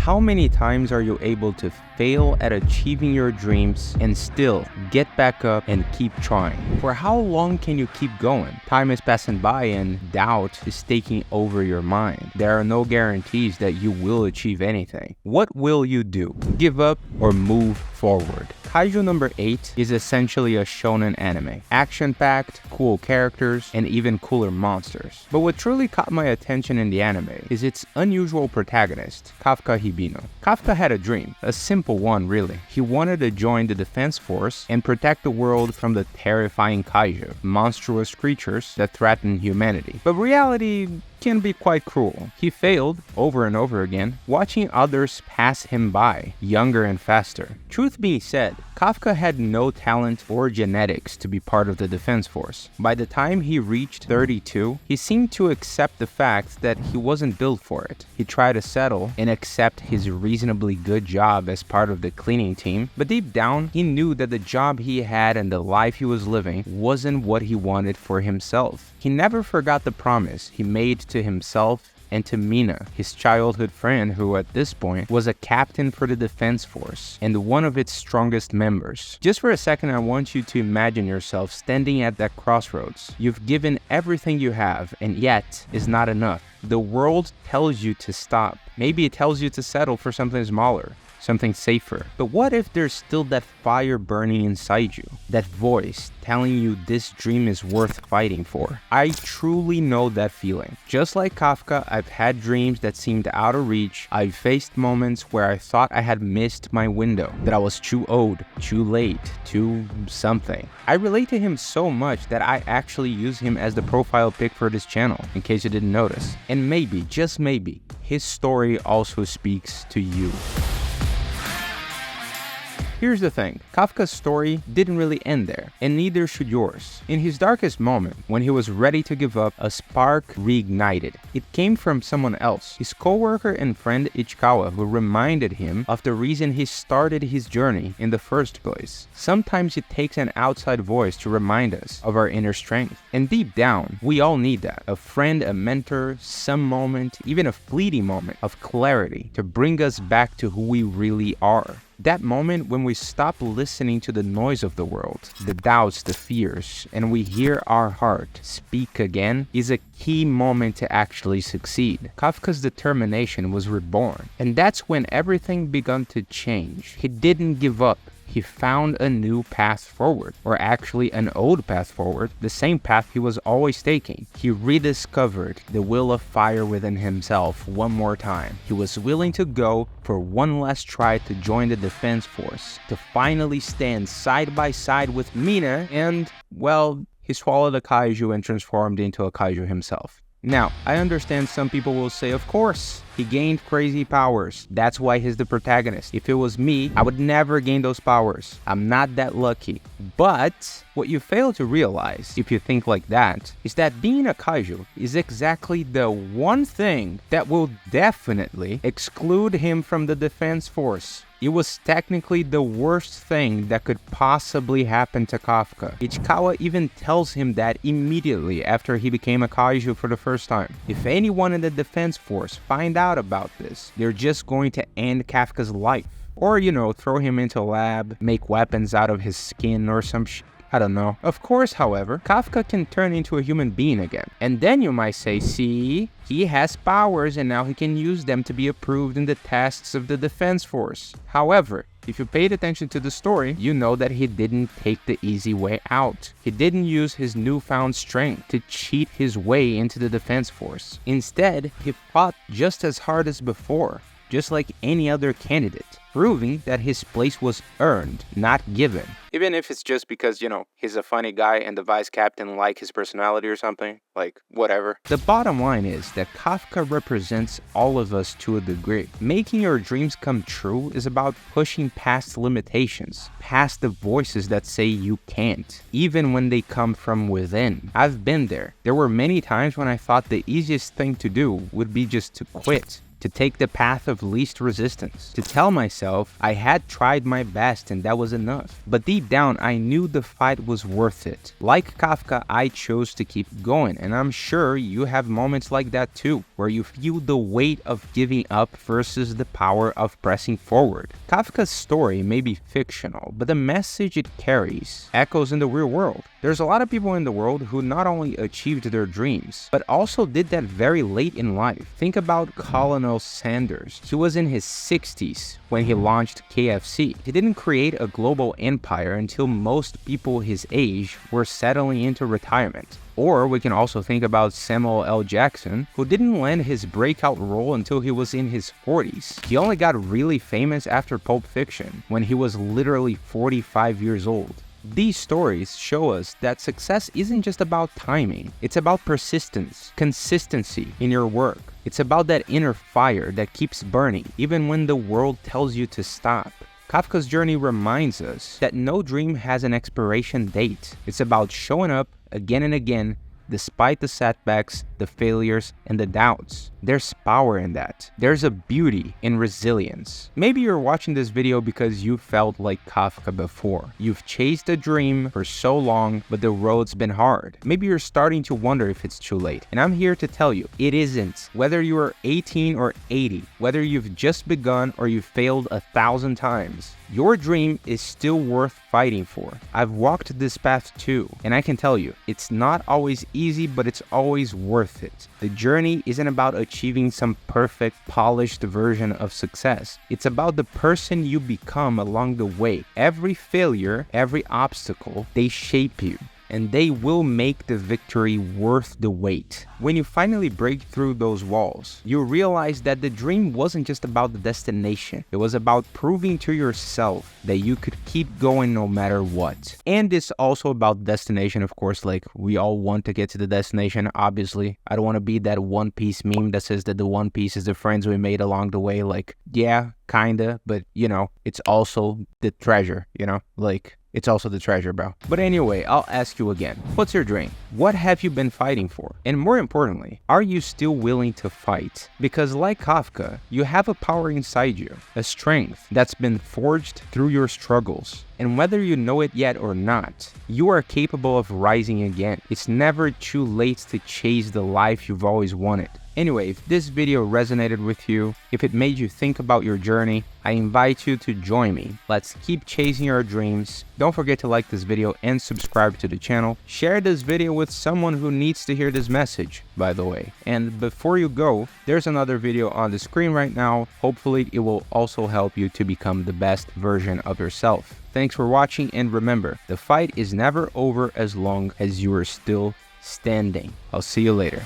How many times are you able to fail at achieving your dreams and still get back up and keep trying? For how long can you keep going? Time is passing by and doubt is taking over your mind. There are no guarantees that you will achieve anything. What will you do? Give up or move forward? Kaiju number 8 is essentially a shonen anime. Action-packed, cool characters, and even cooler monsters. But what truly caught my attention in the anime is its unusual protagonist, Kafka. Kafka had a dream, a simple one really. He wanted to join the defense force and protect the world from the terrifying Kaiju, monstrous creatures that threaten humanity. But reality can be quite cruel. He failed over and over again, watching others pass him by, younger and faster. Truth being said, Kafka had no talent or genetics to be part of the defense force. By the time he reached 32, he seemed to accept the fact that he wasn't built for it. He tried to settle and accept his reasonably good job as part of the cleaning team, but deep down, he knew that the job he had and the life he was living wasn't what he wanted for himself. He never forgot the promise he made to himself and to Mina, his childhood friend who at this point was a captain for the defense force and one of its strongest members. Just for a second, I want you to imagine yourself standing at that crossroads. You've given everything you have and yet is not enough. The world tells you to stop. Maybe it tells you to settle for something smaller, something safer. But what if there's still that fire burning inside you? That voice telling you this dream is worth fighting for? I truly know that feeling. Just like Kafka, I've had dreams that seemed out of reach. I've faced moments where I thought I had missed my window, that I was too old, too late, too something. I relate to him so much that I actually use him as the profile pic for this channel, in case you didn't notice. And maybe, just maybe, his story also speaks to you. Here's the thing, Kafka's story didn't really end there, and neither should yours. In his darkest moment, when he was ready to give up, a spark reignited. It came from someone else, his co-worker and friend Ichikawa, who reminded him of the reason he started his journey in the first place. Sometimes it takes an outside voice to remind us of our inner strength. And deep down, we all need that. A friend, a mentor, some moment, even a fleeting moment of clarity to bring us back to who we really are. That moment when we stop listening to the noise of the world, the doubts, the fears, and we hear our heart speak again is a key moment to actually succeed. Kafka's determination was reborn, and that's when everything began to change. He didn't give up. He found a new path forward, or actually an old path forward, the same path he was always taking. He rediscovered the will of fire within himself one more time. He was willing to go for one last try to join the defense force, to finally stand side by side with Mina, and, well, he swallowed a kaiju and transformed into a kaiju himself. Now, I understand some people will say, of course, he gained crazy powers. That's why he's the protagonist. If it was me, I would never gain those powers. I'm not that lucky. But what you fail to realize, if you think like that, is that being a kaiju is exactly the one thing that will definitely exclude him from the defense force. It was technically the worst thing that could possibly happen to Kafka. Ichikawa even tells him that immediately after he became a kaiju for the first time. If anyone in the defense force find out about this, they're just going to end Kafka's life. Or, you know, throw him into a lab, make weapons out of his skin or some shit. I don't know. Of course, however, Kafka can turn into a human being again. And then you might say, see, he has powers and now he can use them to be approved in the tests of the defense force. However, if you paid attention to the story, you know that he didn't take the easy way out. He didn't use his newfound strength to cheat his way into the defense force. Instead, he fought just as hard as before, just like any other candidate, proving that his place was earned, not given. Even if it's just because, you know, he's a funny guy and the vice captain like his personality or something, like, whatever. The bottom line is that Kafka represents all of us to a degree. Making your dreams come true is about pushing past limitations, past the voices that say you can't, even when they come from within. I've been there. There were many times when I thought the easiest thing to do would be just to quit. to take the path of least resistance, to tell myself I had tried my best and that was enough. But deep down, I knew the fight was worth it. Like Kafka, I chose to keep going, and I'm sure you have moments like that too, where you feel the weight of giving up versus the power of pressing forward. Kafka's story may be fictional, but the message it carries echoes in the real world. There's a lot of people in the world who not only achieved their dreams, but also did that very late in life. Think about Colonel Sanders. He was in his 60s when he launched KFC. He didn't create a global empire until most people his age were settling into retirement. Or we can also think about Samuel L. Jackson, who didn't land his breakout role until he was in his 40s. He only got really famous after Pulp Fiction, when he was literally 45 years old. These stories show us that success isn't just about timing, it's about persistence, consistency in your work. It's about that inner fire that keeps burning, even when the world tells you to stop. Kafka's journey reminds us that no dream has an expiration date. It's about showing up again and again, despite the setbacks, the failures, and the doubts. There's power in that. There's a beauty in resilience. Maybe you're watching this video because you felt like Kafka before. You've chased a dream for so long, but the road's been hard. Maybe you're starting to wonder if it's too late. And I'm here to tell you, it isn't. Whether you are 18 or 80, whether you've just begun or you've failed 1,000 times, your dream is still worth fighting for. I've walked this path too, and I can tell you, it's not always easy, but it's always worth it. The journey isn't about achieving some perfect, polished version of success. It's about the person you become along the way. Every failure, every obstacle, they shape you, and they will make the victory worth the wait. When you finally break through those walls, you realize that the dream wasn't just about the destination. It was about proving to yourself that you could keep going no matter what. And it's also about destination, of course. Like, we all want to get to the destination, obviously. I don't want to be that One Piece meme that says that the One Piece is the friends we made along the way. Like, yeah, kinda, but you know, it's also the treasure, you know? Like, it's also the treasure, bro. But anyway, I'll ask you again. What's your dream? What have you been fighting for? And more importantly, are you still willing to fight? Because like Kafka, you have a power inside you, a strength that's been forged through your struggles. And whether you know it yet or not, you are capable of rising again. It's never too late to chase the life you've always wanted. Anyway, if this video resonated with you, if it made you think about your journey, I invite you to join me. Let's keep chasing our dreams. Don't forget to like this video and subscribe to the channel. Share this video with someone who needs to hear this message, by the way. And before you go, there's another video on the screen right now. Hopefully, it will also help you to become the best version of yourself. Thanks for watching, and remember, the fight is never over as long as you are still standing. I'll see you later.